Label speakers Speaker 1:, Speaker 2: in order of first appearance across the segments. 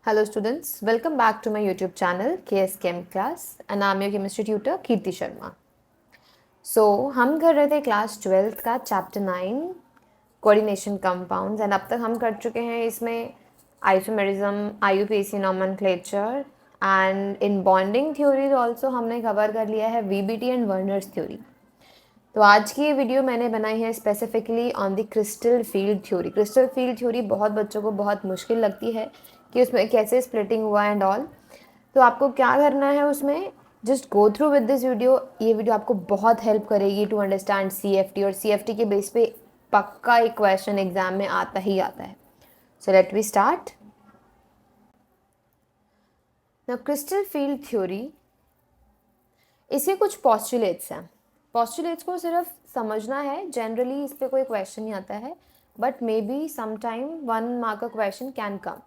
Speaker 1: Hello students, welcome back to my YouTube channel KS Chem Class and I'm your chemistry tutor Kirti Sharma. So हम कर रहे थे class 12th का chapter 9 coordination compounds and अब तक हम कर चुके हैं इसमें isomerism, IUPAC nomenclature and in bonding theories also हमने कवर कर लिया है VBT एंड वर्नर्स थ्योरी. तो आज की ये वीडियो मैंने बनाई है specifically on the crystal field theory. Crystal field theory बहुत बच्चों को बहुत मुश्किल लगती है कि उसमें कैसे स्प्लिटिंग हुआ एंड ऑल. तो आपको क्या करना है उसमें, just go through with this video. ये वीडियो आपको बहुत हेल्प करेगी टू अंडरस्टैंड CFT और CFT के बेस पे पक्का एक क्वेश्चन एग्जाम में आता ही आता है. So let we start. Now crystal field theory, इसके कुछ पॉस्टुलेट्स हैं. पॉस्टुलेट्स को सिर्फ समझना है, जनरली इस पर कोई क्वेश्चन नहीं आता है, but maybe sometime 1 mark का question can come.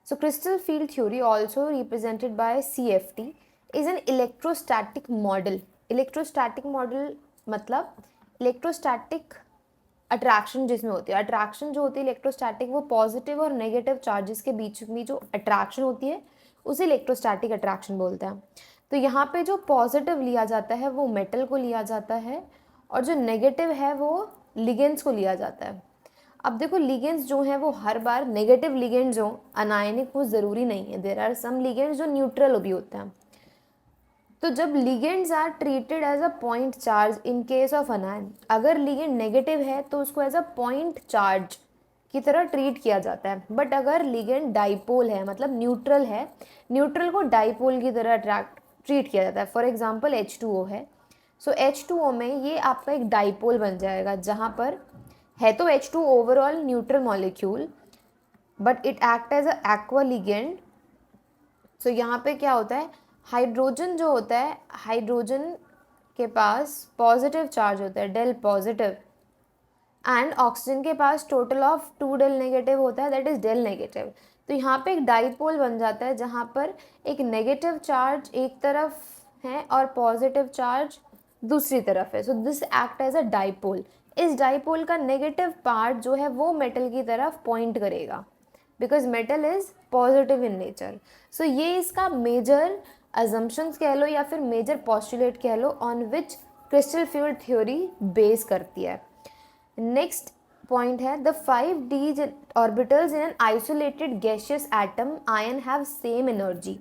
Speaker 1: So crystal field theory, also represented by CFT, is an electrostatic model. Electrostatic model मतलब electrostatic अट्रैक्शन जिसमें होती है. अट्रैक्शन जो होती है इलेक्ट्रोस्टैटिक, वो पॉजिटिव और नेगेटिव चार्जेस के बीच में जो अट्रैक्शन होती है उसे इलेक्ट्रोस्टैटिक अट्रैक्शन बोलते हैं. तो यहाँ पे जो पॉजिटिव लिया जाता है वो मेटल को लिया जाता है और जो नेगेटिव है वो लिगेंड्स को लिया जाता है. अब देखो लिगेंड्स जो हैं वो हर बार नेगेटिव लिगेंड्स जो अनायनिक वो ज़रूरी नहीं है. देयर आर सम लिगेंड्स जो न्यूट्रल भी होते हैं. तो जब ligands are treated as a point charge in case of anion, अगर लिगेंड नेगेटिव है तो उसको एज अ पॉइंट चार्ज की तरह ट्रीट किया जाता है. बट अगर लिगेंड डाइपोल है, मतलब न्यूट्रल है, न्यूट्रल को डाइपोल की तरह ट्रीट किया जाता है. फॉर एग्जाम्पल H2O है. सो H2O में ये आपका एक डाइपोल बन जाएगा, जहाँ पर है तो H2 overall neutral molecule but it act as a aqua ligand. So यहाँ पे क्या होता है, हाइड्रोजन जो होता है, हाइड्रोजन के पास पॉजिटिव चार्ज होता है, डेल पॉजिटिव, एंड ऑक्सीजन के पास टोटल ऑफ 2 डेल नेगेटिव होता है, दैट इज डेल नेगेटिव. तो यहाँ पे एक डाइपोल बन जाता है जहाँ पर एक नेगेटिव चार्ज एक तरफ है और पॉजिटिव चार्ज दूसरी तरफ है. So this act as a dipole. इस डाइपोल का नेगेटिव पार्ट जो है वो मेटल की तरफ पॉइंट करेगा because metal is positive in nature. So ये इसका मेजर अजम्पशंस कह लो या फिर मेजर पॉस्टुलेट कह लो on which crystal field theory base करती है. नेक्स्ट पॉइंट है the 5d orbitals in an isolated gaseous atom ion have same energy.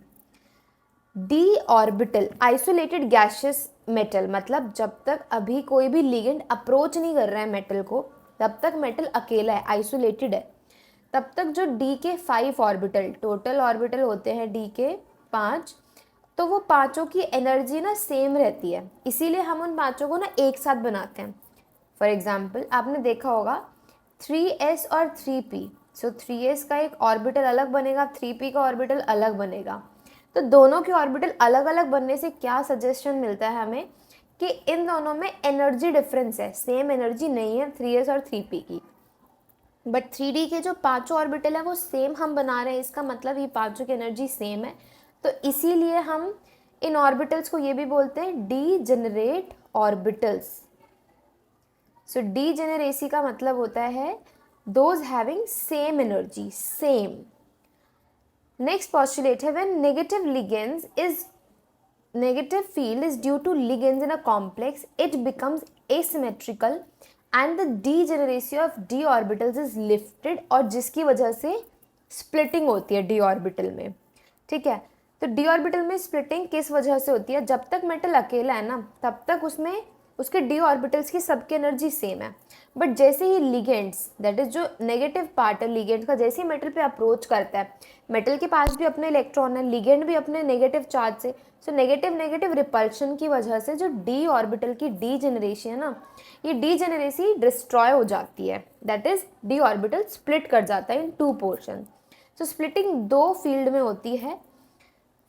Speaker 1: D orbital isolated gaseous metal, मतलब जब तक अभी कोई भी लिगेंड अप्रोच नहीं कर रहा है मेटल को, तब तक मेटल अकेला है, आइसोलेटेड है. तब तक जो डी के 5 ऑर्बिटल, टोटल ऑर्बिटल होते हैं डी के 5, तो वो पांचों की एनर्जी ना सेम रहती है, इसीलिए हम उन पांचों को ना एक साथ बनाते हैं. फॉर एग्जाम्पल आपने देखा होगा 3s और 3p. सो 3s का एक ऑर्बिटल अलग बनेगा, 3p का ऑर्बिटल अलग बनेगा. तो दोनों के ऑर्बिटल अलग अलग बनने से क्या सजेशन मिलता है हमें कि इन दोनों में एनर्जी डिफरेंस है, सेम एनर्जी नहीं है 3s और 3p की. बट 3d के जो पांचों ऑर्बिटल है वो सेम हम बना रहे हैं, इसका मतलब ये पांचों की एनर्जी सेम है. तो इसीलिए हम इन ऑर्बिटल्स को ये भी बोलते हैं डीजेनरेट ऑर्बिटल्स. सो डीजेनरेसी का मतलब होता है those having same energy, same. Next postulate है when negative ligands is negative field is due to ligands in a complex, it becomes asymmetrical and the degeneracy of d orbitals is lifted, और जिसकी वजह से splitting होती है d orbital में. ठीक है, तो d orbital में splitting किस वजह से होती है, जब तक मेटल अकेला है ना तब तक उसमें उसके d orbitals की सबकी एनर्जी सेम है. बट जैसे ही लिगेंड्स, दैट इज जो नेगेटिव पार्ट है लिगेंड का, जैसे ही मेटल पे अप्रोच करता है, मेटल के पास भी अपने इलेक्ट्रॉन है, लिगेंड भी अपने नेगेटिव चार्ज से, सो नेगेटिव नेगेटिव रिपल्शन की वजह से जो डी ऑर्बिटल की डी जनरेशन है ना, ये डी जनरेसी डिस्ट्रॉय हो जाती है, that is D orbital split कर जाता है इन 2 पोर्शन. सो स्प्लिटिंग 2 फील्ड में होती है,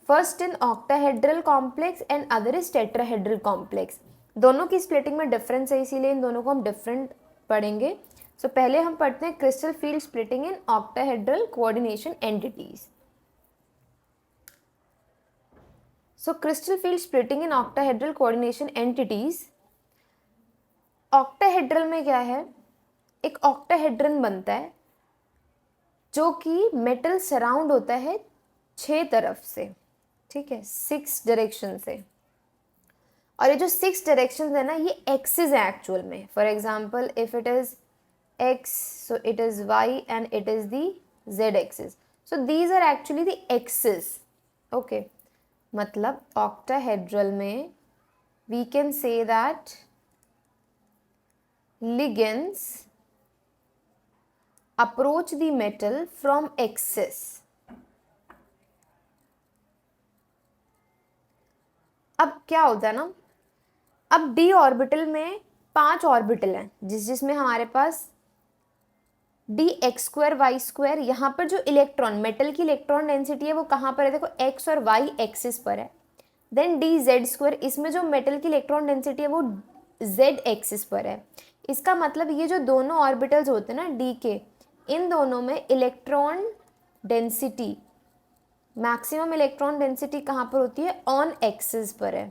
Speaker 1: first in octahedral complex and other is tetrahedral complex. दोनों की स्प्लिटिंग में डिफरेंस है, इसीलिए इन दोनों को हम डिफरेंट पढ़ेंगे. सो पहले हम पढ़ते हैं crystal field splitting in octahedral coordination entities. So crystal field splitting in octahedral coordination entities. Octahedral में क्या है, एक ऑक्टाहेड्रन बनता है जो कि मेटल सराउंड होता है 6 तरफ से, ठीक है, 6 डायरेक्शन से। और ये जो 6 डायरेक्शन है ना, ये एक्सिस है एक्चुअल में। For example if it is x, so it is y and it is the z axis, so these are actually the axis, okay। मतलब octahedral में we can say that ligands approach the metal from axis। अब क्या होता है ना, अब d orbital में 5 orbital हैं जिसमें हमारे पास D x square Y square, यहाँ पर जो इलेक्ट्रॉन, मेटल की इलेक्ट्रॉन डेंसिटी है वो कहाँ पर है, देखो एक्स और वाई एक्सिस पर है। देन डी जेड स्क्वायर, इसमें जो मेटल की इलेक्ट्रॉन डेंसिटी है वो जेड एक्सिस पर है। इसका मतलब ये जो दोनों ऑर्बिटल्स होते हैं ना डी के, इन दोनों में electron density, maximum electron density कहाँ पर होती है, ऑन एक्सिस पर है।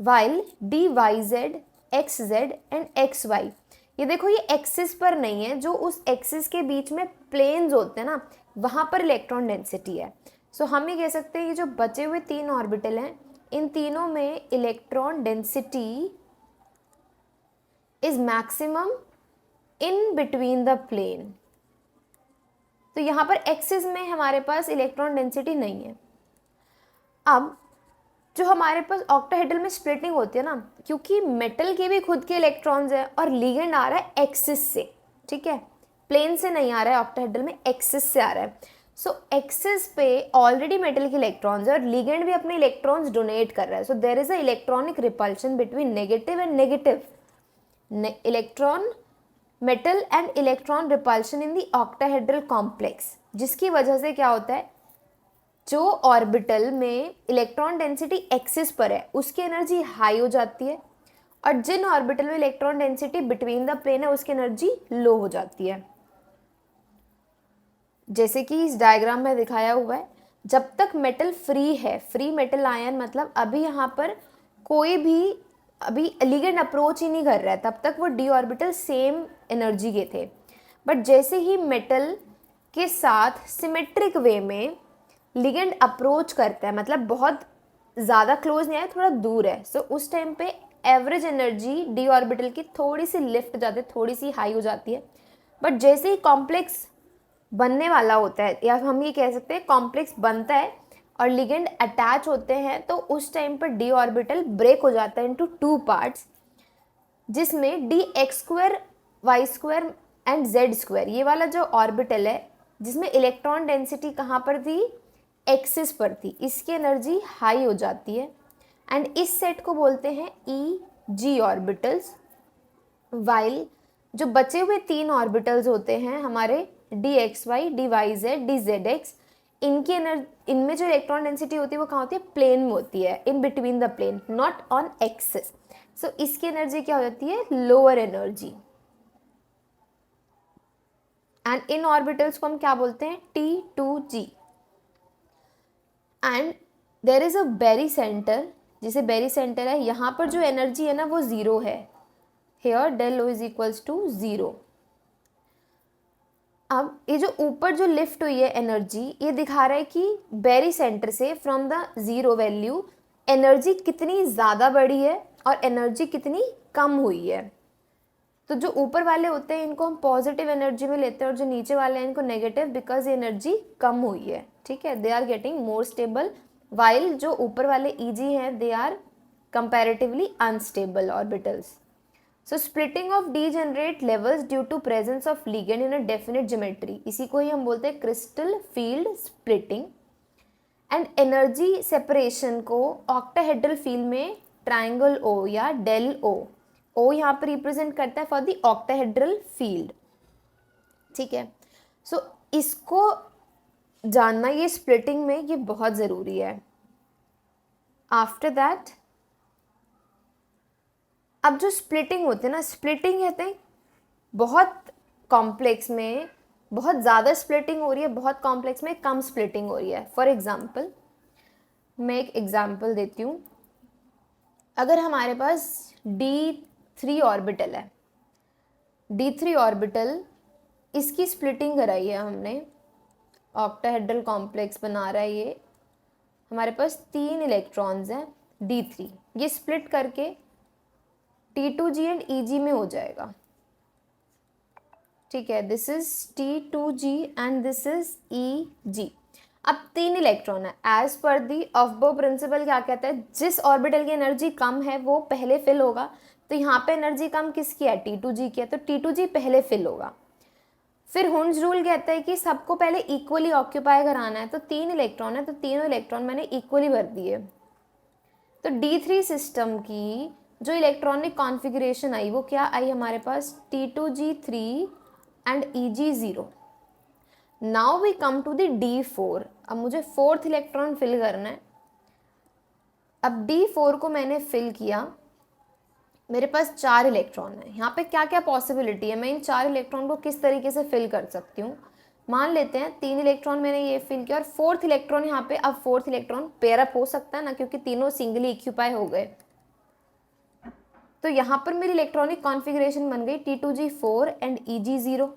Speaker 1: While d y z, x z and x y, ये देखो ये एक्सिस पर नहीं है, जो उस एक्सिस के बीच में प्लेन्स होते हैं ना, वहाँ पर इलेक्ट्रॉन डेंसिटी है। सो हम ये कह सकते हैं ये जो बचे हुए 3 ऑर्बिटल हैं, इन तीनों में electron density is maximum in between the plane. तो यहाँ पर एक्सिस में हमारे पास इलेक्ट्रॉन डेंसिटी नहीं है। अब जो हमारे पास ऑक्टाहेड्रल में स्प्लिटिंग होती है ना, क्योंकि मेटल के भी खुद के इलेक्ट्रॉन्स हैं और लिगेंड आ रहा है एक्सिस से, ठीक है, प्लेन से नहीं आ रहा है ऑक्टाहेड्रल में, एक्सिस से आ रहा है। सो एक्सिस पे ऑलरेडी मेटल के इलेक्ट्रॉन्स है और लिगेंड भी अपने इलेक्ट्रॉन्स डोनेट कर रहा है। So there is a electronic repulsion between negative and negative electron, metal and electron repulsion in the octahedral complex, जिसकी वजह से क्या होता है, जो ऑर्बिटल में इलेक्ट्रॉन डेंसिटी एक्सिस पर है उसकी एनर्जी हाई हो जाती है, और जिन ऑर्बिटल में electron density between the plane है उसकी एनर्जी लो हो जाती है। जैसे कि इस डायग्राम में दिखाया हुआ है, जब तक मेटल फ्री है, फ्री मेटल आयन मतलब अभी यहाँ पर कोई भी अभी लिगेंड अप्रोच ही नहीं कर रहा है, तब तक वो डी ऑर्बिटल सेम एनर्जी के थे। बट जैसे ही मेटल के साथ सिमेट्रिक वे में लिगेंड अप्रोच करता है, मतलब बहुत ज़्यादा क्लोज नहीं है, थोड़ा दूर है, सो उस टाइम पे एवरेज एनर्जी डी ऑर्बिटल की थोड़ी सी लिफ्ट जाती है, थोड़ी सी हाई हो जाती है। बट जैसे ही कॉम्प्लेक्स बनने वाला होता है, या हम ये कह सकते हैं कॉम्प्लेक्स बनता है और लिगेंड अटैच होते हैं, तो उस टाइम पर डी ऑर्बिटल ब्रेक हो जाता है इनटू 2 पार्ट्स, जिसमें d x square Y square and z square, ये वाला जो ऑर्बिटल है जिसमें इलेक्ट्रॉन डेंसिटी कहाँ पर थी, एक्सिस पर थी, इसकी एनर्जी हाई हो जाती है। एंड इस सेट को बोलते हैं ई जी ऑर्बिटल्स। वाइल जो बचे हुए 3 ऑर्बिटल्स होते हैं हमारे d x y, d y z, d z x, इनकी एनर्जी, इनमें जो इलेक्ट्रॉन डेंसिटी होती है वो कहाँ होती है, प्लेन में होती है, in between the plane, not on axis. So इसकी एनर्जी क्या हो जाती है, लोअर एनर्जी। एंड इन ऑर्बिटल्स को हम क्या बोलते हैं, T2G। And there is a barycentre, जिसे बेरी सेंटर है, यहाँ पर जो एनर्जी है ना वो 0 है, here del O is equals to 0। अब ये जो ऊपर जो लिफ्ट हुई है एनर्जी, ये दिखा रहा है कि बेरी सेंटर से फ्रॉम द 0 वैल्यू एनर्जी कितनी ज़्यादा बढ़ी है और एनर्जी कितनी कम हुई है। तो जो ऊपर वाले होते हैं इनको हम पॉजिटिव एनर्जी में लेते हैं और जो नीचे वाले हैं इनको नेगेटिव, बिकॉज ये एनर्जी कम हुई है, ठीक है, they are getting more stable, while जो ऊपर वाले ईजी हैं दे आर comparatively unstable orbitals. So splitting of d degenerate levels due to presence of ligand in a definite geometry, इसी को ही हम बोलते हैं crystal field splitting. And energy separation को ऑक्टाहेड्रल फील्ड में ट्राइंगल ओ या डेल ओ यहाँ पर रिप्रेजेंट करता है फॉर द ऑक्टाहेड्रल फील्ड, ठीक है। सो इसको जानना, ये स्प्लिटिंग में ये बहुत ज़रूरी है। आफ्टर दैट अब जो स्प्लिटिंग होती है ना, स्प्लिटिंग कहते हैं बहुत कॉम्प्लेक्स में बहुत ज़्यादा स्प्लिटिंग हो रही है, बहुत कॉम्प्लेक्स में कम स्प्लिटिंग हो रही है। फॉर एग्जाम्पल मैं एक एग्जाम्पल देती हूँ, अगर हमारे पास D3 ऑर्बिटल है, D3 ऑर्बिटल, इसकी स्प्लिटिंग कराई है हमने ऑक्टाहेड्रल कॉम्प्लेक्स बना रहा है ये। हमारे पास 3 इलेक्ट्रॉन्स हैं D3, ये स्प्लिट करके T2G एंड EG में हो जाएगा। ठीक है, this is T2G and this is EG। अब 3 इलेक्ट्रॉन है। एज पर दी अफबो प्रिंसिपल क्या कहता है, जिस ऑर्बिटल की एनर्जी कम है वो पहले फिल होगा। तो यहाँ पे एनर्जी कम किसकी है, T2G की है, तो T2G पहले फिल होगा। फिर हुंस रूल कहता है कि सबको पहले इक्वली ऑक्यूपाई कराना है। तो 3 इलेक्ट्रॉन है तो तीनों इलेक्ट्रॉन मैंने इक्वली भर दिए। तो D3 सिस्टम की जो इलेक्ट्रॉनिक कॉन्फ़िगरेशन आई वो क्या आई हमारे पास, T2G3 and EG0। Now we come to the D4। अब मुझे 4th इलेक्ट्रॉन फिल करना है। अब D4 को मैंने फिल किया, मेरे पास 4 इलेक्ट्रॉन है। यहाँ पे क्या क्या पॉसिबिलिटी है, मैं इन 4 इलेक्ट्रॉन को किस तरीके से फिल कर सकती हूँ। मान लेते हैं 3 इलेक्ट्रॉन मैंने ये फिल किया और 4th इलेक्ट्रॉन यहाँ पे, अब 4th इलेक्ट्रॉन पेयर अप हो सकता है ना, क्योंकि तीनों सिंगली इक्यूपाई हो गए। तो यहाँ पर मेरी इलेक्ट्रॉनिक कॉन्फ़िगरेशन बन गई T2G4 एंड EG0।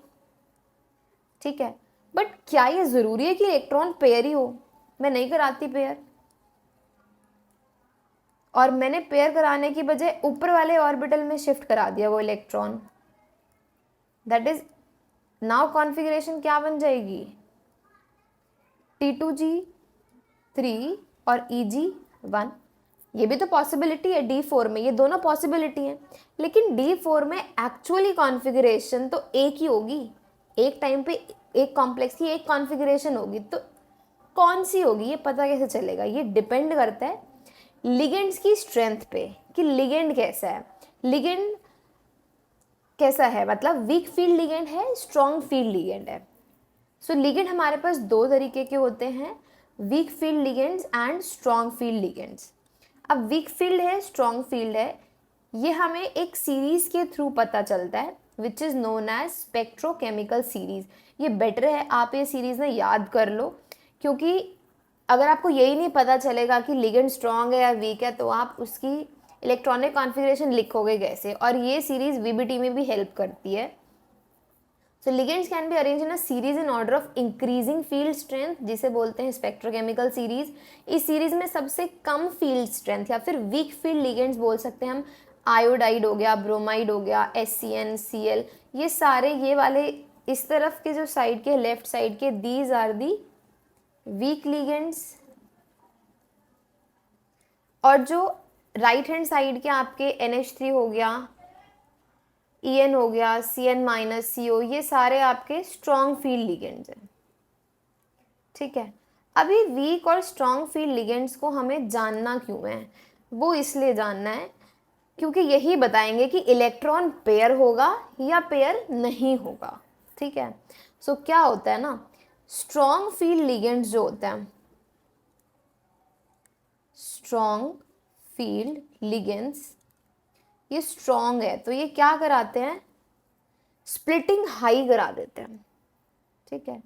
Speaker 1: ठीक है, बट क्या ये ज़रूरी है कि इलेक्ट्रॉन पेयर ही हो, मैं नहीं कराती पेयर। और मैंने पेयर कराने की बजाय ऊपर वाले ऑर्बिटल में शिफ्ट करा दिया वो electron. That is now configuration क्या बन जाएगी, T2G3 और EG1। ये भी तो पॉसिबिलिटी है D4 में, ये दोनों पॉसिबिलिटी हैं। लेकिन D4 में एक्चुअली कॉन्फ़िगरेशन तो एक ही होगी, एक टाइम पे एक कॉम्प्लेक्स की एक कॉन्फ़िगरेशन होगी। तो कौन सी होगी ये पता कैसे चलेगा, ये डिपेंड करता है लिगेंड्स की स्ट्रेंथ पे कि लिगेंड कैसा है। लिगेंड कैसा है मतलब वीक फील्ड लिगेंड है, स्ट्रॉन्ग फील्ड लिगेंड है। सो लिगेंड हमारे पास 2 तरीके के होते हैं, weak field ligands and strong field ligands. अब वीक फील्ड है, स्ट्रॉन्ग फील्ड है, ये हमें एक सीरीज़ के थ्रू पता चलता है which is known as spectrochemical series. ये बेटर है आप ये सीरीज़ ना याद कर लो, क्योंकि अगर आपको यही नहीं पता चलेगा कि लिगेंड स्ट्रॉन्ग है या वीक है तो आप उसकी इलेक्ट्रॉनिक कॉन्फ़िगरेशन लिखोगे कैसे। और ये सीरीज़ VBT में भी हेल्प करती है। So ligands can be arrange in a series in order of increasing field strength, जिसे बोलते हैं स्पेक्ट्रोकेमिकल सीरीज। इस सीरीज में सबसे कम फील्ड स्ट्रेंथ या फिर वीक फील्ड लिगेंड्स बोल सकते हैं हम। आयोडाइड हो गया, ब्रोमाइड हो गया, SCN, Cl, ये सारे ये वाले इस तरफ के जो साइड के लेफ्ट साइड के, these are the weak ligands. और जो राइट हैंड साइड के आपके NH3 हो गया, EN हो गया, CN- CO, ये सारे आपके स्ट्रॉन्ग फील्ड लिगेंड्स हैं। ठीक है, अभी वीक और स्ट्रॉन्ग फील्ड लिगेंड्स को हमें जानना क्यों है, वो इसलिए जानना है क्योंकि यही बताएंगे कि इलेक्ट्रॉन पेयर होगा या पेयर नहीं होगा। ठीक है, सो क्या होता है ना, स्ट्रॉन्ग फील्ड लिगेंड्स जो होते हैं, स्ट्रॉन्ग फील्ड लिगेंड्स, ये स्ट्रॉन्ग है तो ये क्या कराते हैं, स्प्लिटिंग हाई करा देते हैं। ठीक है,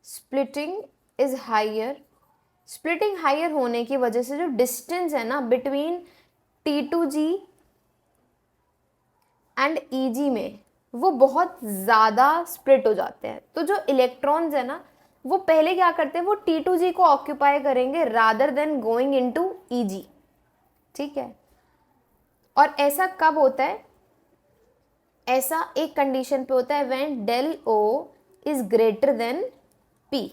Speaker 1: splitting is higher. Splitting higher होने की वजह से जो डिस्टेंस है ना बिटवीन T2G एंड EG में, वो बहुत ज़्यादा स्प्लिट हो जाते हैं। तो जो इलेक्ट्रॉन्स है ना वो पहले क्या करते हैं, वो T2G को ऑक्यूपाई करेंगे rather than going into EG। ठीक है, और ऐसा कब होता है, ऐसा एक कंडीशन पे होता है when del O is greater than P।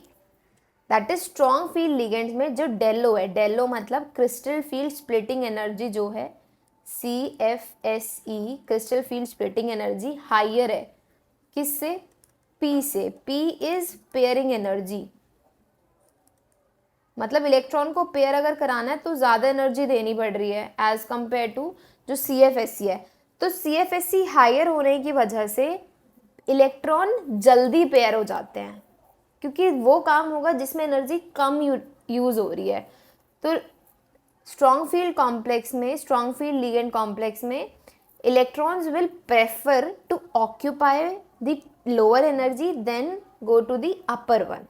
Speaker 1: That is strong field ligands में जो del O है, del O मतलब क्रिस्टल फील्ड स्प्लिटिंग एनर्जी जो है CFSE, crystal field splitting energy higher है किससे, P से। P इज पेयरिंग एनर्जी, मतलब इलेक्ट्रॉन को पेयर अगर कराना है तो ज़्यादा एनर्जी देनी पड़ रही है एज कम्पेयर टू जो CFSE है। तो CFSE हायर होने की वजह से इलेक्ट्रॉन जल्दी पेयर हो जाते हैं, क्योंकि वो काम होगा जिसमें एनर्जी कम यूज़ हो रही है। तो स्ट्रॉन्ग फील्ड कॉम्प्लेक्स में, स्ट्रॉन्ग फील्ड लिगेंड कॉम्प्लेक्स में electrons will prefer to occupy the lower energy then go to the upper one.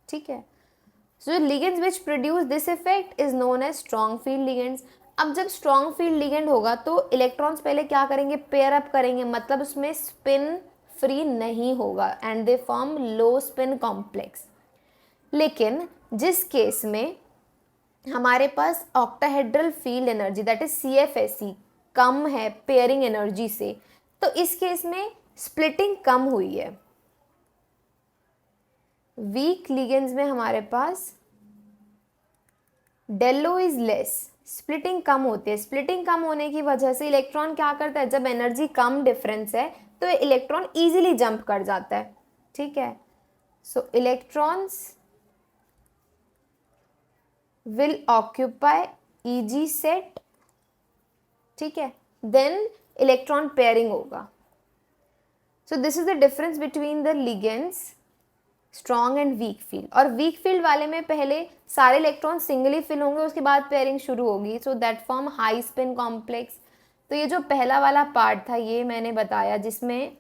Speaker 1: ठीक है, so ligands which produce this effect is known as strong field ligands. अब जब strong field ligand होगा तो electrons पहले क्या करेंगे, पेयर अप करेंगे, मतलब उसमें स्पिन फ्री नहीं होगा and they form low spin complex. लेकिन जिस केस में हमारे पास octahedral field energy that is CFSE कम है पेयरिंग एनर्जी से, तो इस केस में स्प्लिटिंग कम हुई है। वीक लिगेंड्स में हमारे पास डेलो इज लेस, स्प्लिटिंग कम होती है। स्प्लिटिंग कम होने की वजह से इलेक्ट्रॉन क्या करता है, जब एनर्जी कम डिफरेंस है तो इलेक्ट्रॉन इजीली जंप कर जाता है। ठीक है, सो electrons will occupy EG set, ठीक है, then इलेक्ट्रॉन पेयरिंग होगा। सो this is the difference between the ligands strong and weak field. और वीक फील्ड वाले में पहले सारे इलेक्ट्रॉन सिंगली फिल होंगे, उसके बाद पेयरिंग शुरू होगी, so that form high spin complex. तो ये जो पहला वाला पार्ट था ये मैंने बताया, जिसमें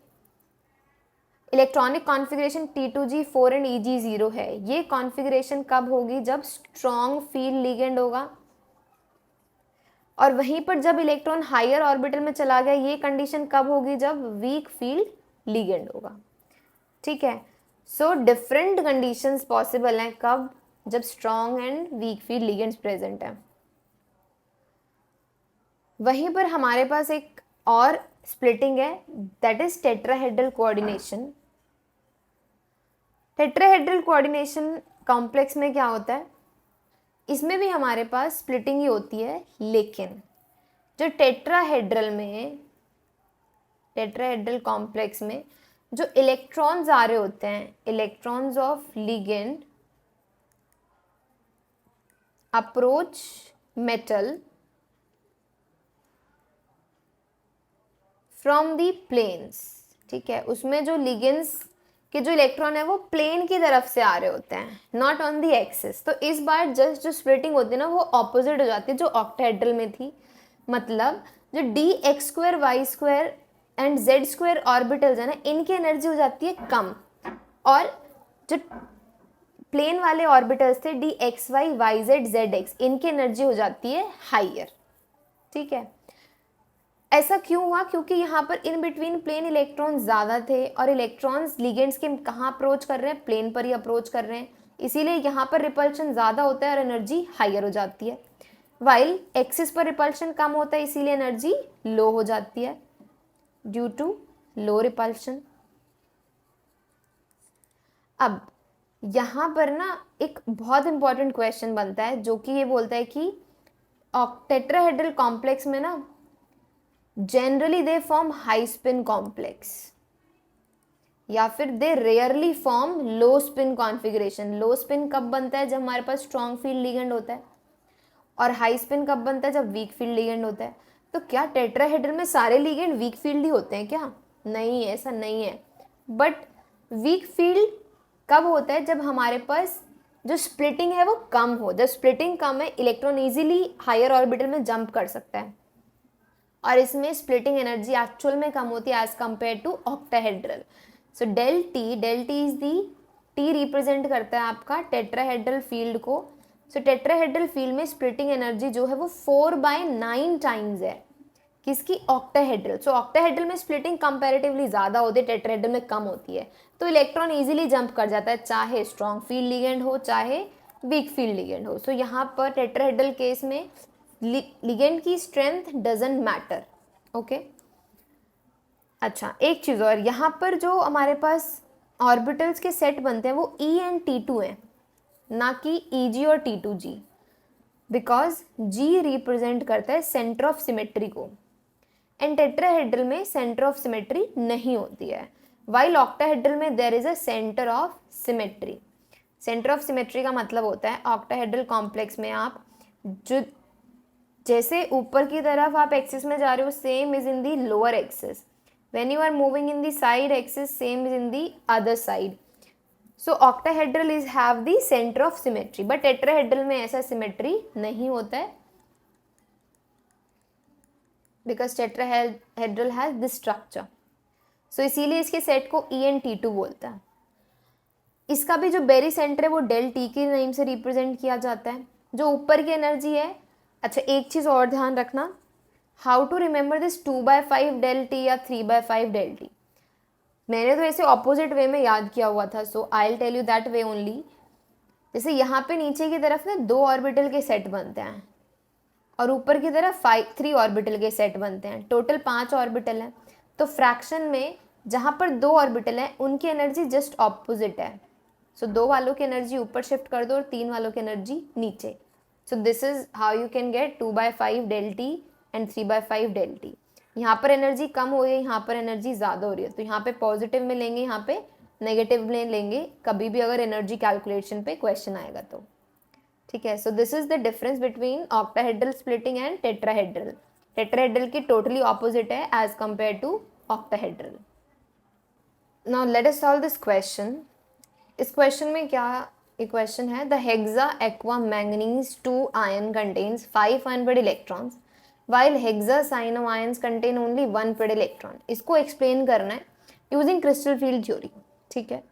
Speaker 1: electronic configuration T2G4 and EG0 है। ये कॉन्फ़िगरेशन कब होगी, जब स्ट्रॉन्ग फील्ड लिगेंड होगा। और वहीं पर जब इलेक्ट्रॉन हायर ऑर्बिटल में चला गया, ये कंडीशन कब होगी, जब वीक फील्ड लिगेंड होगा। ठीक है, सो डिफरेंट कंडीशंस पॉसिबल हैं, कब, जब strong and weak field ligands present है। वहीं पर हमारे पास एक और स्प्लिटिंग है that is tetrahedral coordination. Tetrahedral coordination complex में क्या होता है, इसमें भी हमारे पास स्प्लिटिंग ही होती है, लेकिन जो टेट्राहेड्रल कॉम्प्लेक्स में जो इलेक्ट्रॉन्स आ रहे होते हैं, electrons of ligand approach metal from the planes. ठीक है, उसमें जो लिगेंड्स के जो इलेक्ट्रॉन है वो प्लेन की तरफ से आ रहे होते हैं, नॉट ऑन दी एक्सिस। तो इस बार जस्ट जो स्प्लिटिंग होती है ना, वो ऑपोजिट हो जाती है जो ऑक्टाहेड्रल में थी। मतलब जो dx2 y2 and z2 orbitals है ना, इनकी एनर्जी हो जाती है कम, और जो प्लेन वाले ऑर्बिटल्स थे dxy yz zx, इनकी एनर्जी हो जाती है हाइयर। ठीक है, ऐसा क्यों हुआ, क्योंकि यहाँ पर इन बिटवीन प्लेन इलेक्ट्रॉन ज़्यादा थे, और इलेक्ट्रॉन्स लिगेंड्स के कहाँ अप्रोच कर रहे हैं, प्लेन पर ही अप्रोच कर रहे हैं, इसीलिए यहाँ पर रिपल्शन ज़्यादा होता है और एनर्जी हाइयर हो जाती है। वाइल एक्सिस पर रिपल्शन कम होता है, इसीलिए एनर्जी लो हो जाती है ड्यू टू लो रिपल्शन। अब यहाँ पर ना एक बहुत इंपॉर्टेंट क्वेश्चन बनता है, जो कि ये बोलता है कि टेट्राहेड्रल कॉम्प्लेक्स में ना generally they form high spin complex, या फिर they rarely form low spin configuration. Low spin कब बनता है, जब हमारे पास स्ट्रॉन्ग फील्ड लिगेंड होता है, और हाई स्पिन कब बनता है, जब वीक फील्ड लिगेंड होता है। तो क्या टेट्राहेड्रल में सारे लिगेंड वीक फील्ड ही होते हैं क्या? नहीं, ऐसा नहीं है। बट वीक फील्ड कब होता है, जब हमारे पास जो स्प्लिटिंग है वो कम हो। जब स्प्लिटिंग कम है, इलेक्ट्रॉन ईजिली हायर ऑर्बिटल में जंप कर सकता है, और इसमें स्प्लिटिंग एनर्जी एक्चुअल में कम होती है as compare to octahedral. So del T is the, T represent करता है आपका टेट्राहेड्रल फील्ड को। सो टेट्राहेड्रल फील्ड में स्प्लिटिंग एनर्जी जो है वो 4/9 टाइम्स है किसकी, ऑक्टाहेड्रल। सो ऑक्टाहेड्रल में स्प्लिटिंग कंपैरेटिवली ज़्यादा होती है, टेट्राहेड्रल में कम होती है, तो इलेक्ट्रॉन इजीली जंप कर जाता है, चाहे स्ट्रॉन्ग फील्ड लिगेंड हो चाहे वीक फील्ड लिगेंड हो। सो यहाँ पर टेट्राहेड्रल केस में लिगेंड की स्ट्रेंथ डजंट मैटर। ओके, अच्छा एक चीज़ और, यहाँ पर जो हमारे पास ऑर्बिटल्स के सेट बनते हैं वो E एंड T2 हैं, ना कि EG और T2G, बिकॉज G रिप्रेजेंट करता है सेंटर ऑफ सिमेट्री को, एंड टेट्राहेड्रल में सेंटर ऑफ सिमेट्री नहीं होती है, वाइल ऑक्टाहेड्रल में there is a centre of symmetry. Centre of symmetry का मतलब होता है ऑक्टाहेड्रल कॉम्प्लेक्स में आप जो जैसे ऊपर की तरफ आप एक्सिस में जा रहे हो, same is in the lower axis, when you are moving in the side axis, same is in the other side. So octahedral is have the centre of symmetry, but tetrahedral में ऐसा symmetry नहीं होता है, because tetrahedral has this structure. So इसीलिए इसके set को E and T2 बोलता है। इसका भी जो बेरी सेंटर है वो डेल टी के नेम से रिप्रेजेंट किया जाता है, जो ऊपर की एनर्जी है। अच्छा एक चीज़ और ध्यान रखना, how to remember this 2/5 del T या 3/5 डेल टी। मैंने तो ऐसे ऑपोजिट वे में याद किया हुआ था, so I will tell you that way only. जैसे यहाँ पे नीचे की तरफ ना 2 ऑर्बिटल के सेट बनते हैं और ऊपर की तरफ 3 ऑर्बिटल के सेट बनते हैं, टोटल 5 ऑर्बिटल हैं। तो फ्रैक्शन में जहाँ पर 2 ऑर्बिटल हैं उनकी एनर्जी जस्ट ऑपोजिट है। सो 2 वालों की एनर्जी ऊपर शिफ्ट कर दो और 3 वालों की एनर्जी नीचे। सो this is how you can get 2/5 del T and 3/5 del T। यहाँ पर एनर्जी कम हो रही है, यहाँ पर एनर्जी ज़्यादा हो रही है, तो यहाँ पे पॉजिटिव में लेंगे, यहाँ पे नेगेटिव में लेंगे कभी भी अगर एनर्जी कैलकुलेशन पे क्वेश्चन आएगा तो। ठीक है, so this is the difference between octahedral splitting and tetrahedral. Tetrahedral की टोटली ऑपोजिट है as compare to octahedral. Now let us solve this question. इस क्वेश्चन में क्या इक्वेशन है, the hexa aqua manganese 2 ion contains 5 unpaired electrons while hexa cyano ions contain only 1 paired electron। इसको explain करना है using crystal field theory. ठीक है,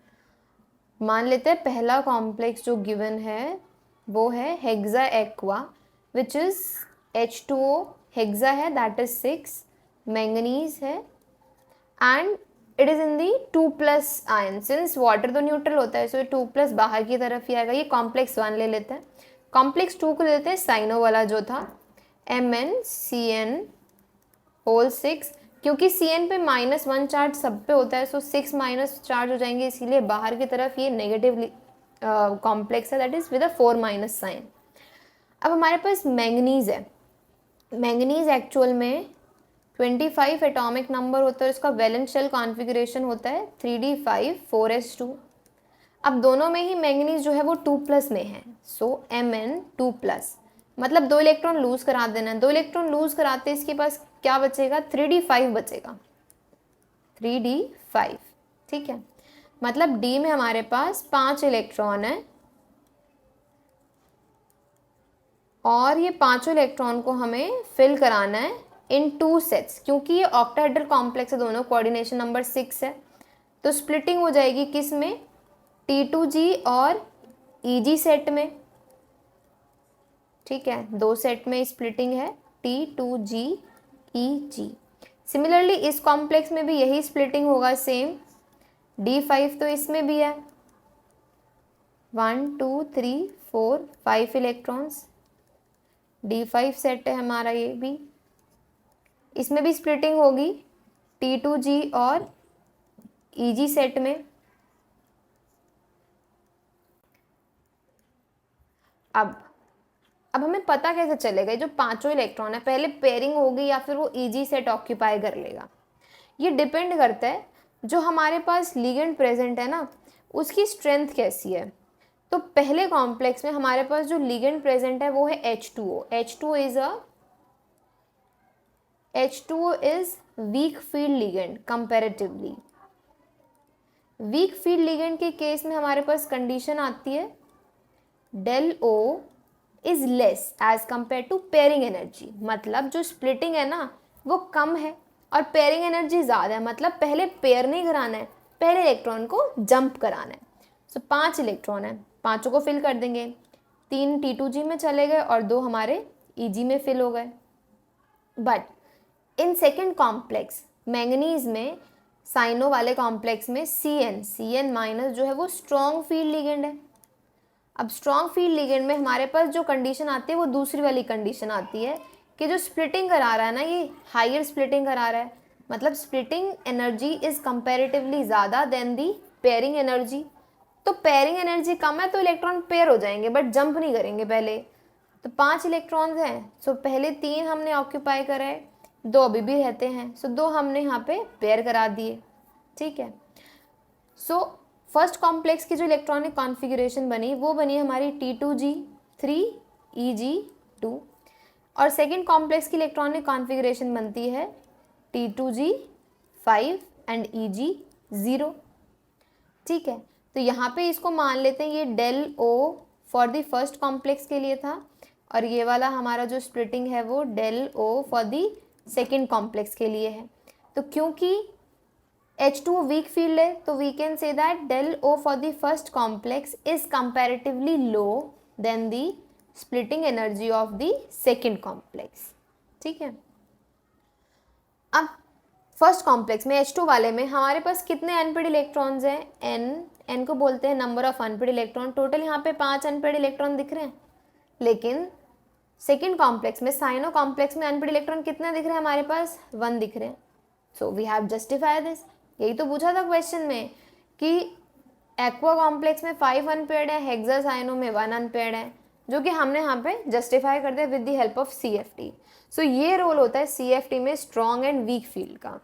Speaker 1: मान लेते हैं पहला कॉम्प्लेक्स जो गिवन है वो है hexa aqua which is H2O, hexa है दैट इज 6, मैंगनीज है and it is in the 2+ ion. Since water तो न्यूट्रल होता है, सो 2+ बाहर की तरफ ही आएगा। ये कॉम्प्लेक्स 1 ले लेते हैं, कॉम्प्लेक्स 2 को लेते हैं साइनो वाला जो था MnCn6। क्योंकि Cn पे -1 चार्ज सब पे होता है, सो 6 माइनस चार्ज हो जाएंगे, इसीलिए बाहर की तरफ ये नेगेटिव कॉम्प्लेक्स है that is with a 4- sign. अब हमारे पास मैंगनीज है। मैंगनीज एक्चुअल में 25 एटॉमिक नंबर होता है, उसका वैलेंस शेल कॉन्फ़िगरेशन होता है 3d5 4s2। अब दोनों में ही मैंगनीज जो है वो 2+ में है, सो Mn2+, मतलब 2 इलेक्ट्रॉन लूज करा देना है। 2 इलेक्ट्रॉन लूज कराते इसके पास क्या बचेगा, 3d5 बचेगा, 3d5। ठीक है, मतलब D में हमारे पास 5 इलेक्ट्रॉन है और ये 5 इलेक्ट्रॉन को हमें फिल कराना है इन 2 सेट्स। क्योंकि ये ऑक्टाहेड्रल कॉम्प्लेक्स है, दोनों कोऑर्डिनेशन नंबर 6 है, तो स्प्लिटिंग हो जाएगी किस में, T2G और EG सेट में। ठीक है, 2 सेट में स्प्लिटिंग है T2G EG। सिमिलरली इस कॉम्प्लेक्स में भी यही स्प्लिटिंग होगा सेम, D5 तो इसमें भी है, 1 2 3 4 5 इलेक्ट्रॉन्स, D5 सेट है हमारा, ये भी इसमें भी स्प्लिटिंग होगी T2G और EG सेट में। अब हमें पता कैसे चलेगा जो 5 इलेक्ट्रॉन है पहले पेयरिंग होगी या फिर वो EG सेट ऑक्यूपाई कर लेगा। ये डिपेंड करता है जो हमारे पास लिगेंड प्रेजेंट है ना उसकी स्ट्रेंथ कैसी है। तो पहले कॉम्प्लेक्स में हमारे पास जो लिगेंड प्रेजेंट है वो है H2O। H2O is weak field ligand comparatively. Weak field ligand के केस में हमारे पास कंडीशन आती है del O is less as compare to pairing energy. मतलब जो स्प्लिटिंग है ना वो कम है और पेयरिंग एनर्जी ज़्यादा है, मतलब पहले पेयर नहीं कराना है, पहले इलेक्ट्रॉन को जंप कराना है। सो 5 इलेक्ट्रॉन है, 5 को फिल कर देंगे, 3 T2G में चले गए और 2 हमारे EG में फिल हो गए। But in second complex manganese में साइनो वाले कॉम्प्लेक्स में Cn माइनस जो है वो स्ट्रॉन्ग फील्ड लिगेंड है। अब स्ट्रॉन्ग फील्ड लिगेंड में हमारे पास जो कंडीशन आती है वो दूसरी वाली कंडीशन आती है कि जो स्प्लिटिंग करा रहा है ना ये हायर स्प्लिटिंग करा रहा है, मतलब स्प्लिटिंग एनर्जी इज कंपैरेटिवली ज़्यादा देन दी पेयरिंग एनर्जी। तो पेयरिंग एनर्जी कम है तो इलेक्ट्रॉन पेयर हो जाएंगे बट जंप नहीं करेंगे पहले। तो 5 इलेक्ट्रॉन्स हैं, सो पहले 3 हमने ऑक्यूपाई कराए, 2 अभी भी रहते हैं, सो 2 हमने यहाँ पे पेयर करा दिए। ठीक है, सो फर्स्ट कॉम्प्लेक्स की जो इलेक्ट्रॉनिक कॉन्फ़िगरेशन बनी वो बनी हमारी T2G 3 EG 2 और सेकेंड कॉम्प्लेक्स की इलेक्ट्रॉनिक कॉन्फ़िगरेशन बनती है T2G 5 एंड EG 0। ठीक है, तो यहाँ पे इसको मान लेते हैं ये del O for the first complex के लिए था और ये वाला हमारा जो स्प्लिटिंग है वो del O for the second complex के लिए है। तो क्योंकि H2O वीक फील्ड है तो we can say that del O for the first complex is comparatively low than the splitting energy of the second complex. ठीक है, अब फर्स्ट कॉम्प्लेक्स में H2 वाले में हमारे पास कितने अनपेड इलेक्ट्रॉन्स हैं, n को बोलते हैं number of unpaired electron. Total यहाँ पे 5 अनपेड इलेक्ट्रॉन दिख रहे हैं। लेकिन सेकेंड कॉम्प्लेक्स में साइनो कॉम्प्लेक्स में अनपेड इलेक्ट्रॉन कितने दिख रहे हैं, हमारे पास 1 दिख रहे हैं। So we have justify this. यही तो पूछा था क्वेश्चन में कि एक्वा कॉम्प्लेक्स में 5 अनपेड है, हेक्सा साइनो में 1 अनपेड है, जो कि हमने यहाँ पे जस्टिफाई कर दिया with the help of CFT। सो ये रोल होता है CFT में स्ट्रॉन्ग एंड वीक फील्ड का।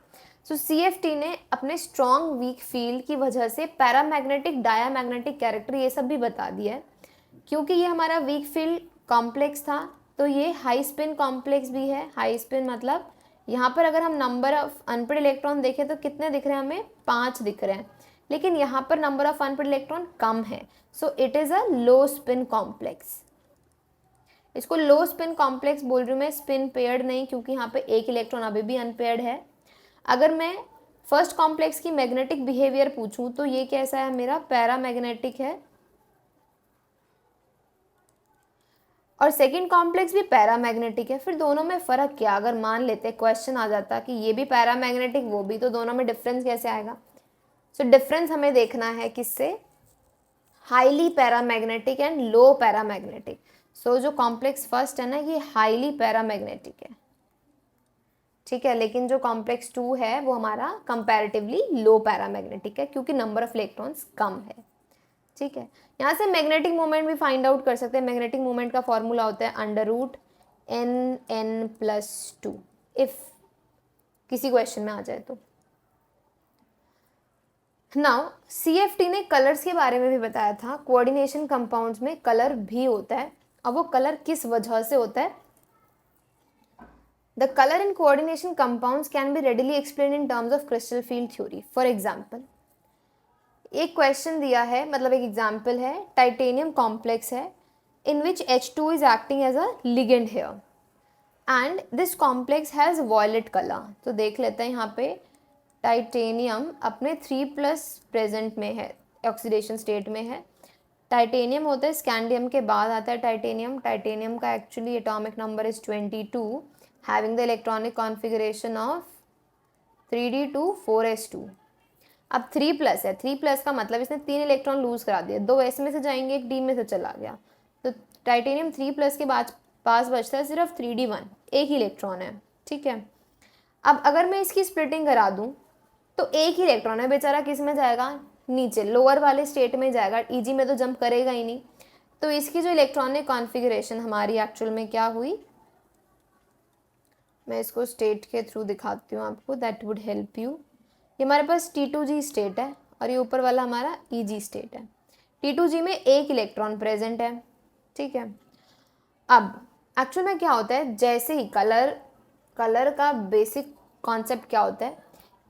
Speaker 1: सो CFT ने अपने स्ट्रॉन्ग वीक फील्ड की वजह से पैरामैग्नेटिक डायामैग्नेटिक कैरेक्टर ये सब भी बता दिया है। क्योंकि ये हमारा वीक फील्ड कॉम्प्लेक्स था तो ये हाई स्पिन कॉम्प्लेक्स भी है। हाई स्पिन मतलब यहाँ पर अगर हम नंबर ऑफ अनपेड इलेक्ट्रॉन देखें तो कितने दिख रहे हैं हमें, 5 दिख रहे हैं। लेकिन यहाँ पर नंबर ऑफ अनपेड इलेक्ट्रॉन कम है, so it is a low spin complex. इसको लो स्पिन कॉम्प्लेक्स बोल रही हूँ मैं, स्पिन पेयर्ड नहीं, क्योंकि यहाँ पे एक इलेक्ट्रॉन अभी भी अनपेयर्ड है। अगर मैं फर्स्ट कॉम्प्लेक्स की मैग्नेटिक बिहेवियर पूछूं तो ये कैसा है, मेरा पैरामैग्नेटिक है, और सेकंड कॉम्प्लेक्स भी पैरामैग्नेटिक है। फिर दोनों में फ़र्क क्या, अगर मान लेते क्वेश्चन आ जाता कि ये भी पैरामैग्नेटिक वो भी, तो दोनों में डिफरेंस कैसे आएगा। सो डिफरेंस हमें देखना है किससे, highly paramagnetic and low paramagnetic. So जो कॉम्प्लेक्स फर्स्ट है ना ये हाईली पैरामैग्नेटिक है, ठीक है। लेकिन जो कॉम्प्लेक्स 2 है वो हमारा कंपैरेटिवली लो पैरामैग्नेटिक है, क्योंकि नंबर ऑफ इलेक्ट्रॉन्स कम है, ठीक है। यहाँ से मैग्नेटिक मोमेंट भी फाइंड आउट कर सकते हैं। मैग्नेटिक मोमेंट का फॉर्मूला होता है √N+2 इफ किसी क्वेश्चन में आ जाए तो। नाउ CFT ने कलर्स के बारे में भी बताया था। कोऑर्डिनेशन कंपाउंड्स में कलर भी होता है, अब वो कलर किस वजह से होता है। The colour in coordination compounds can be readily explain in terms of crystal field theory. For example, एक क्वेश्चन दिया है, मतलब एक एग्जाम्पल है, टाइटेनियम कॉम्प्लेक्स है in which H2 is acting as a ligand here and this complex has violet colour. तो देख लेते हैं यहाँ पे टाइटेनियम अपने 3+ प्रेजेंट में है, ऑक्सीडेशन स्टेट में है। टाइटेनियम होता है स्कैंडियम के बाद आता है टाइटेनियम। टाइटेनियम का actually atomic number is 22, having the electronic configuration of 3d2 4s2। अब 3+ है, 3+ का मतलब इसने 3 इलेक्ट्रॉन लूज करा दिया, 2 s में से जाएंगे, 1 d में से चला गया। तो टाइटेनियम 3+ के बाद पास बचता है सिर्फ 3d1, एक ही इलेक्ट्रॉन है, ठीक है। अब अगर मैं इसकी स्प्लिटिंग करा दूं तो एक ही इलेक्ट्रॉन है बेचारा, किस में जाएगा, नीचे लोअर वाले स्टेट में जाएगा, ईजी में तो जंप करेगा ही नहीं। तो इसकी जो इलेक्ट्रॉनिक कॉन्फ़िगरेशन हमारी एक्चुअल में क्या हुई, मैं इसको स्टेट के थ्रू दिखाती हूँ आपको, दैट वुड हेल्प यू। ये हमारे पास T2G स्टेट है और ये ऊपर वाला हमारा EG स्टेट है। T2G में एक इलेक्ट्रॉन प्रेजेंट है, ठीक है। अब एक्चुअल में क्या होता है, जैसे ही कलर का बेसिक कॉन्सेप्ट क्या होता है,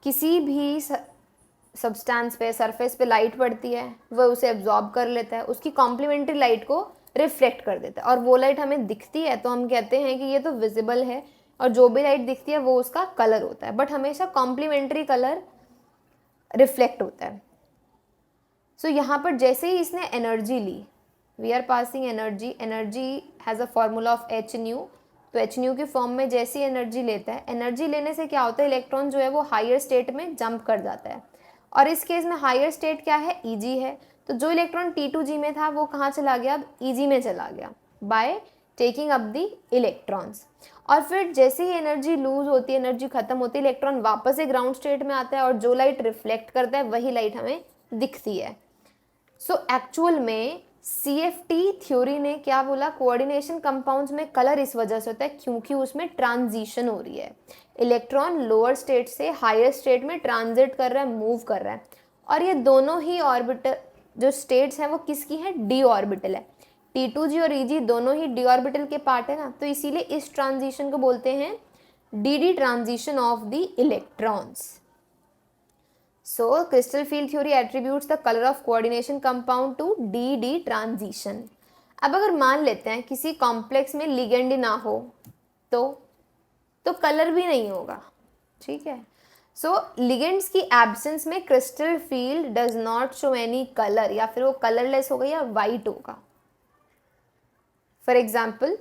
Speaker 1: किसी भी सब्सटेंस पे, सरफेस पे लाइट पड़ती है, वह उसे एब्जॉर्ब कर लेता है, उसकी कॉम्प्लीमेंट्री लाइट को रिफ्लेक्ट कर देता है, और वो लाइट हमें दिखती है तो हम कहते हैं कि ये तो विजिबल है, और जो भी लाइट दिखती है वो उसका कलर होता है, बट हमेशा कॉम्प्लीमेंट्री कलर रिफ्लेक्ट होता है। सो यहाँ पर जैसे ही इसने एनर्जी ली, we are passing energy, energy has a formula of H/nu। तो H/nu की फॉर्म में जैसी एनर्जी लेता है, एनर्जी लेने से क्या होता है, इलेक्ट्रॉन जो है वो हायर स्टेट में जंप कर जाता है, और इस केस में हायर स्टेट क्या है, EG है। तो जो इलेक्ट्रॉन T2G में था वो कहाँ चला गया, अब EG में चला गया by taking up the electrons. और फिर जैसे ही एनर्जी लूज होती है, एनर्जी खत्म होती है, इलेक्ट्रॉन वापस से ग्राउंड स्टेट में आता है, और जो लाइट रिफ्लेक्ट करता है वही लाइट हमें दिखती है। सो एक्चुअल में CFT थ्योरी ने क्या बोला, कोऑर्डिनेशन कंपाउंड्स में कलर इस वजह से होता है क्योंकि उसमें ट्रांजिशन हो रही है, इलेक्ट्रॉन लोअर स्टेट से हायर स्टेट में ट्रांजिट कर रहा है, मूव कर रहा है, और ये दोनों ही ऑर्बिटल जो स्टेट्स हैं वो किसकी है, d ऑर्बिटल है। T2G और EG दोनों ही d ऑर्बिटल के पार्ट है ना, तो इसीलिए इस ट्रांजिशन को बोलते हैं dd transition of the electrons. So crystal field theory attributes the color of coordination compound to dd transition। अब अगर मान लेते हैं किसी कॉम्प्लेक्स में लिगेंड ना हो तो कलर भी नहीं होगा, ठीक है। सो लिगेंड्स की एब्सेंस में crystal field does not show any colour, या फिर वो कलरलेस होगा या वाइट होगा। For example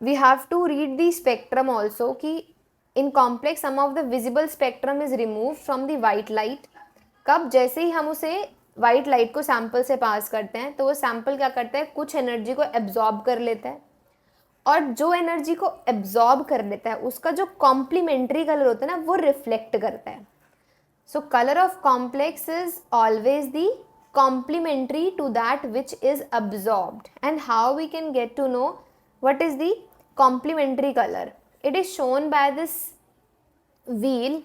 Speaker 1: we have to read the spectrum also, कि in complex some of the visible spectrum is remove from the white light. कब? जैसे ही हम उसे वाइट लाइट को सैंपल से पास करते हैं तो वो सैंपल क्या करता है, कुछ एनर्जी को एब्जॉर्ब कर लेता है, और जो एनर्जी को एब्जॉर्ब कर लेता है उसका जो कॉम्प्लीमेंट्री कलर होता है ना वो रिफ्लेक्ट करता है। So colour of complex is always the complementary to that which is absorbed. And how we can get to know what is the complementary color? It is shown by this wheel.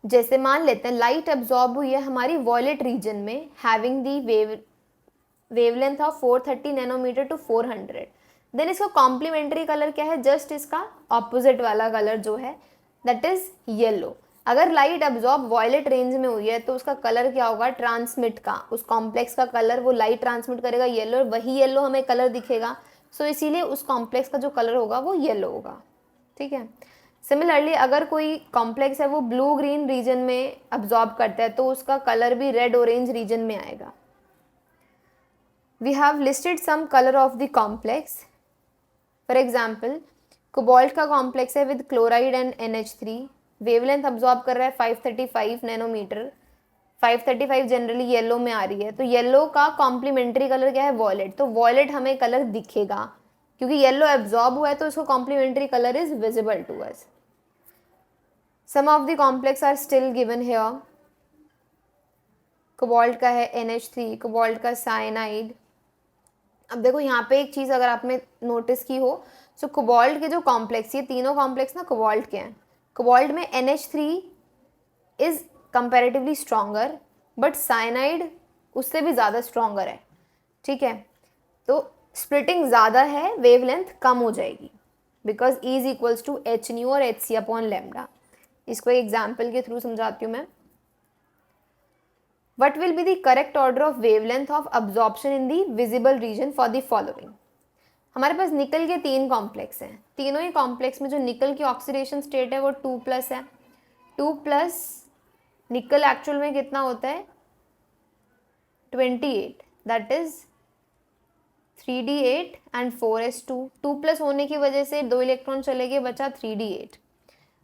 Speaker 1: जैसे मान लेते हैं light absorb हुई है हमारी violet region में, having the wavelength of 430 nanometre to 400, then इसका complementary colour क्या है, जस्ट इसका ऑपोजिट वाला कलर जो है दैट इज येलो। अगर लाइट एब्जॉर्ब वॉयलेट रेंज में हुई है तो उसका कलर क्या होगा, ट्रांसमिट का, उस कॉम्प्लेक्स का कलर वो लाइट ट्रांसमिट करेगा येलो, वही येलो हमें कलर दिखेगा। सो इसीलिए उस कॉम्प्लेक्स का जो कलर होगा वो येलो होगा। ठीक है। सिमिलरली अगर कोई कॉम्प्लेक्स है वो ब्लू ग्रीन रीजन में एब्जॉर्ब करता है तो उसका कलर भी रेड ऑरेंज रीजन में आएगा। We have listed some colour of the complex. For example cobalt का कॉम्प्लेक्स है with chloride and NH3, wavelength absorb कर रहा है 535 नैनोमीटर। 535 जनरली येलो में आ रही है, तो येलो का कॉम्प्लीमेंट्री कलर क्या है, वॉयलेट। तो वॉयलेट हमें कलर दिखेगा क्योंकि येलो एब्जॉर्ब हुआ है तो इसको complementary colour is visible to us. Some of the complex are still given here. Cobalt का है NH3, कोबाल्ट का साइनाइड। अब देखो यहाँ पे एक चीज़ अगर आपने नोटिस की हो, सो कोबाल्ट के जो कॉम्प्लेक्स, ये तीनों कॉम्प्लेक्स ना कोबाल्ट के हैं। कोबाल्ट में NH3 is comparatively stronger, but cyanide उससे भी ज़्यादा स्ट्रॉन्गर है। ठीक है, तो स्प्लिटिंग ज़्यादा है, वेवलेंथ कम हो जाएगी because E is equals to H nu और HC अपॉन लैम्डा। इसको एक एग्जाम्पल के थ्रू समझाती हूँ मैं। What will be the correct order of wavelength of absorption in the visible region for the following? हमारे पास निकल के 3 कॉम्प्लेक्स हैं, तीनों ही कॉम्प्लेक्स में जो निकल की ऑक्सीडेशन स्टेट है वो 2+ है। 2+ निकल एक्चुअल में कितना होता है, 28, that is 3d8 and 4s2। 2+ होने की वजह से 2 इलेक्ट्रॉन चले गए, बचा 3d8।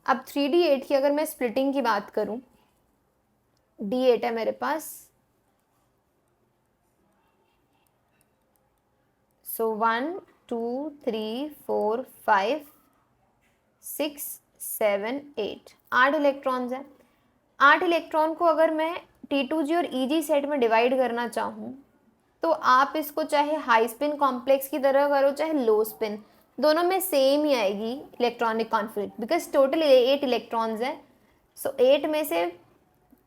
Speaker 1: अब 3d8 की अगर मैं स्प्लिटिंग की बात करूं, d8 है मेरे पास, सो 1 2 3 4 5 6 7 8, 8 इलेक्ट्रॉन्स हैं। 8 इलेक्ट्रॉन को अगर मैं T2G और EG सेट में डिवाइड करना चाहूँ तो आप इसको चाहे हाई स्पिन कॉम्प्लेक्स की तरह करो चाहे लो स्पिन, दोनों में सेम ही आएगी electronic configuration because total 8 electrons हैं। सो 8 में से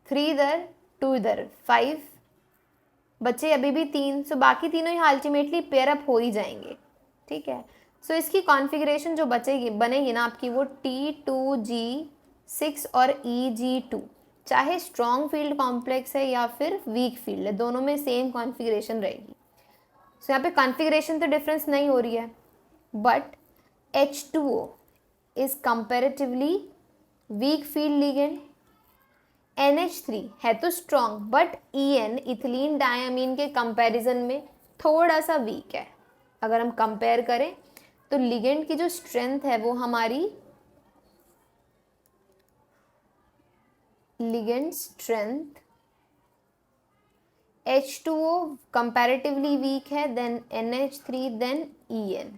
Speaker 1: 3 इधर 2 इधर, 5 बचे अभी भी 3, सो बाकी तीनों ही अल्टीमेटली पेयर अप हो ही जाएंगे। ठीक है, सो इसकी कॉन्फ़िगरेशन जो बचेगी बनेगी ना आपकी वो T2G6 और EG2, चाहे स्ट्रॉन्ग फील्ड कॉम्प्लेक्स है या फिर वीक फील्ड है, दोनों में सेम कॉन्फ़िगरेशन रहेगी। सो यहाँ पे कॉन्फ़िगरेशन तो डिफरेंस नहीं हो रही है, but H2O is comparatively week field ligand. NH3 है तो strong, but EN ethylene diamine के कंपैरिजन में थोड़ा सा वीक है। अगर हम कंपेयर करें तो लिगेंड की जो स्ट्रेंथ है वो हमारी ligand strength H2O comparatively weak है, देन NH3, देन EN।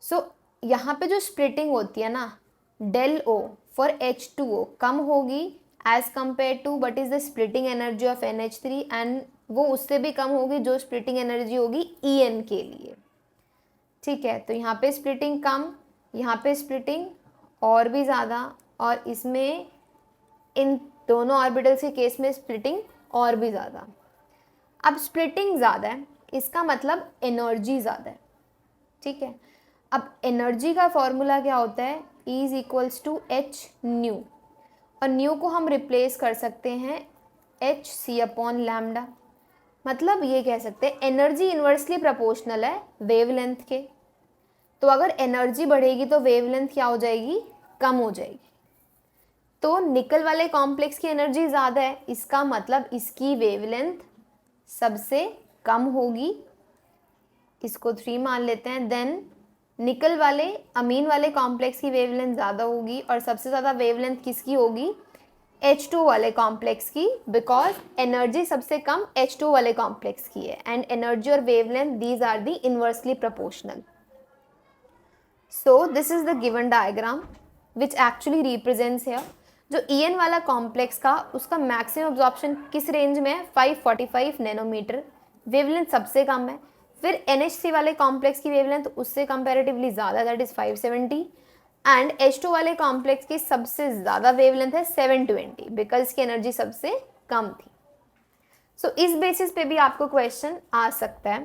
Speaker 1: सो यहाँ पे जो स्प्लिटिंग होती है ना, del O फॉर H2O कम होगी as compare to what is the splitting energy of NH3, and वो उससे भी कम होगी जो स्प्लिटिंग एनर्जी होगी EN के लिए। ठीक है, तो यहाँ पे स्प्लिटिंग कम, यहाँ पे स्प्लिटिंग और भी ज़्यादा, और इसमें इन दोनों ऑर्बिटल्स के केस में स्प्लिटिंग और भी ज़्यादा। अब स्प्लिटिंग ज़्यादा है इसका मतलब एनर्जी ज़्यादा है। ठीक है, अब एनर्जी का फॉर्मूला क्या होता है, E is equals to H nu, और न्यू को हम रिप्लेस कर सकते हैं HC अपॉन लैम्डा। मतलब ये कह सकते हैं एनर्जी इन्वर्सली प्रोपोर्शनल है वेवलेंथ के, तो अगर एनर्जी बढ़ेगी तो वेवलेंथ क्या हो जाएगी, कम हो जाएगी। तो निकल वाले कॉम्प्लेक्स की एनर्जी ज़्यादा है, इसका मतलब इसकी वेवलेंथ सबसे कम होगी, इसको 3 मान लेते हैं। देन निकल वाले अमीन वाले कॉम्प्लेक्स की वेवलेंथ ज़्यादा होगी और सबसे ज़्यादा वेवलेंथ किसकी होगी, H2 वाले कॉम्प्लेक्स की, बिकॉज एनर्जी सबसे कम H2 वाले कॉम्प्लेक्स की है एंड एनर्जी और wavelength these are the inversely proportional. So this is the given diagram which actually represents here. जो En वाला कॉम्प्लेक्स का उसका मैक्सिमम अब्जॉर्प्शन किस रेंज में है, 545 नैनोमीटर, वेवलेंथ सबसे कम है. फिर NH3 वाले कॉम्प्लेक्स की वेवलेंथ उससे कंपैरेटिवली ज़्यादा, दैट इज 570, एंड H2 वाले कॉम्प्लेक्स की सबसे ज़्यादा वेवलेंथ है 720 बिकॉज इसकी एनर्जी सबसे कम थी. सो इस बेसिस पे भी आपको क्वेश्चन आ सकता है.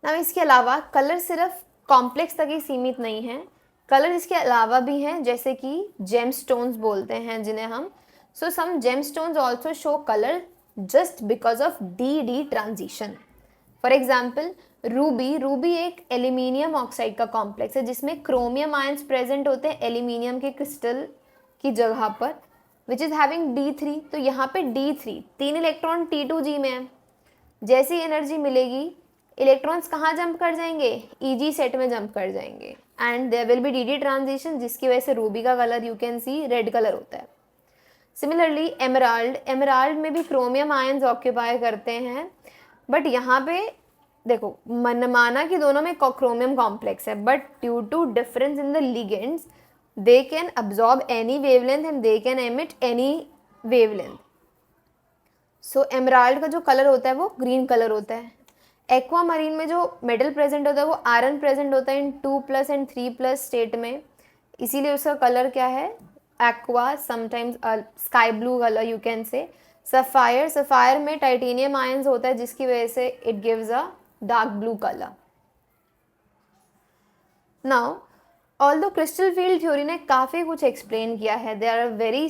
Speaker 1: ना इसके अलावा कलर सिर्फ कॉम्प्लेक्स तक ही सीमित नहीं है, कलर इसके अलावा भी हैं, जैसे कि जेम स्टोन्स बोलते हैं जिन्हें हम. So some gemstones also show colour just because of D transition. For example ruby एक एल्यूमिनियम ऑक्साइड का कॉम्प्लेक्स है जिसमें क्रोमियम आयंस प्रेजेंट होते हैं एल्यूमिनियम के क्रिस्टल की जगह पर, विच इज हैविंग D3. तो यहाँ पे D3 3 इलेक्ट्रॉन T2G में है. जैसी एनर्जी मिलेगी इलेक्ट्रॉन्स कहाँ जंप कर जाएंगे, Eg सेट में जंप कर जाएंगे and there will be d transition, जिसकी वजह से रूबी का colour you can see red colour होता है. सिमिलरली एमराल्ड में भी क्रोमियम आयंस ऑक्यूपाई करते हैं, बट यहाँ पे देखो माना कि दोनों में क्रोमियम कॉम्प्लेक्स है, but due to difference in the ligands they can absorb any wavelength and they can emit any wavelength. So emerald का जो कलर होता है वो ग्रीन कलर होता है. एक्वा मरीन में जो मेटल प्रेजेंट होता है वो आयरन प्रेजेंट होता है इन 2+ एंड 3+ स्टेट में, इसीलिए उसका कलर क्या है, aqua, sometimes sky blue colour you can say. Sapphire में टाइटेनियम आयंस होता है जिसकी वजह से it gives a dark blue colour. Now although crystal field theory ने काफ़ी कुछ एक्सप्लेन किया है, there are very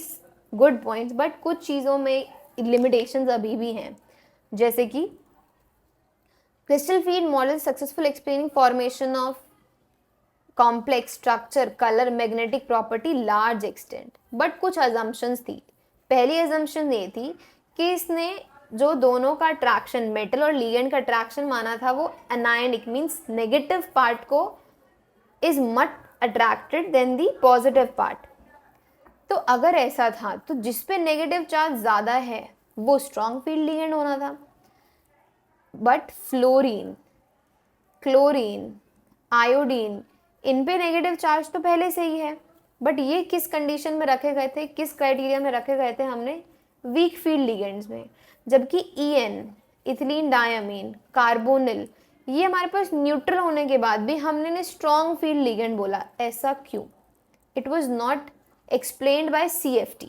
Speaker 1: good points, but कुछ चीज़ों में लिमिटेशंस अभी भी हैं, जैसे कि crystal field model successful explaining formation of complex structure, colour, magnetic property large extent, but कुछ अजम्पशंस थी. पहली अजम्पशन ये थी कि इसने जो दोनों का अट्रैक्शन, मेटल और लिगेंड का अट्रैक्शन माना था वो अनायनिक, मीन्स नेगेटिव पार्ट को is much attracted than the positive part. तो अगर ऐसा था तो जिस पे नेगेटिव चार्ज ज़्यादा है वो स्ट्रॉन्ग फील्ड लिगेंड होना था. बट फ्लोरीन, क्लोरीन, आयोडीन, इन पे नेगेटिव चार्ज तो पहले से ही है, बट ये किस कंडीशन में रखे गए थे, किस क्राइटेरिया में रखे गए थे हमने, वीक फील्ड लिगेंड्स में. जबकि EN, इथिलीन डायमीन, कार्बोनिल, ये हमारे पास न्यूट्रल होने के बाद भी हमने ने स्ट्रॉन्ग फील्ड लिगेंड बोला. ऐसा क्यों? It was not explained by CFT.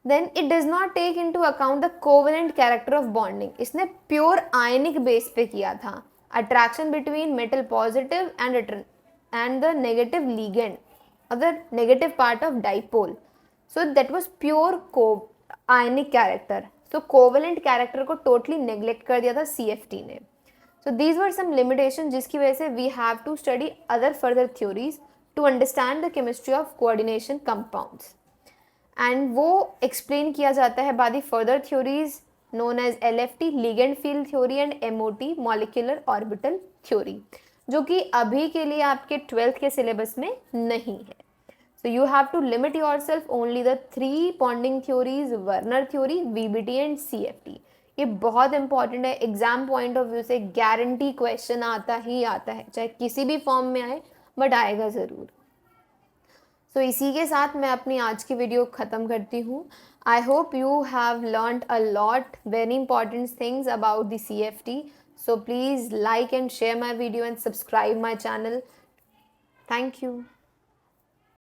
Speaker 1: Then it does not take into account the covalent character of bonding. इसने प्योर आयनिक बेस पे किया था, attraction between metal positive and the negative ligand, other negative part of dipole. So that was pure ionic character. So covalent character को totally neglect कर दिया था CFT ने. So these were some limitation जिसकी वजह से we have to study other further theories to understand the chemistry of coordination compounds, and वो explain किया जाता है by the further theories known as LFT, ligand field theory, and MOT, molecular orbital theory, जो कि अभी के लिए आपके 12th के सिलेबस में नहीं है. So you have to limit yourself only the 3 bonding theories, Werner theory, VBT and CFT. ये बहुत इंपॉर्टेंट है, एग्जाम पॉइंट ऑफ व्यू से गारंटी क्वेश्चन आता ही आता है, चाहे किसी भी फॉर्म में आए बट आएगा ज़रूर. सो इसी के साथ मैं अपनी आज की वीडियो ख़त्म करती हूँ. I hope you have learned a lot very important things about the CFT. So please like and share my video and subscribe my channel. Thank you.